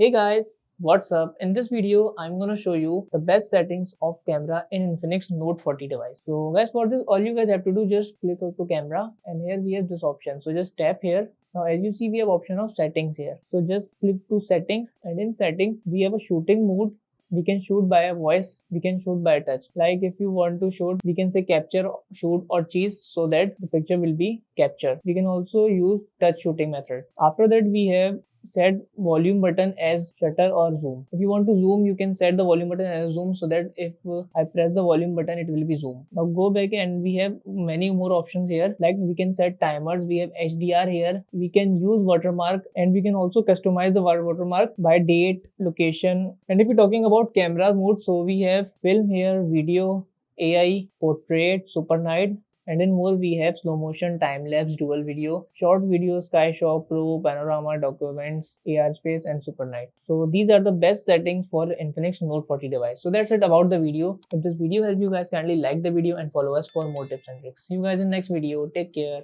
Hey guys, what's up? In this video, I'm gonna show you the best settings of camera in Infinix Note 40 device. So guys, for this, all you guys have to do just click to camera, and here we have this option. So just tap here. Now as you see, we have option of settings here. So just click to settings, and in settings we have a shooting mode. We can shoot by a voice, we can shoot by a touch. Like if you want to shoot, we can say capture, shoot or cheese, so that the picture will be captured. We can also use touch shooting method. After that we have set volume button as shutter or zoom. If you want to zoom, you can set the volume button as zoom, so that if I press the volume button, it will be zoom. Now go back and we have many more options here. Like we can set timers, we have HDR here, we can use watermark, and we can also customize the watermark by date, location. And if you're talking about camera mode, so we have film here, video, AI, portrait, super night, and in more we have slow motion, time lapse, dual video, short video, sky shot, pro, panorama, documents, AR space, and super night. So these are the best settings for Infinix Note 40 device. So that's it about the video. If this video helped you guys, kindly like the video and follow us for more tips and tricks. See you guys in next video. Take care.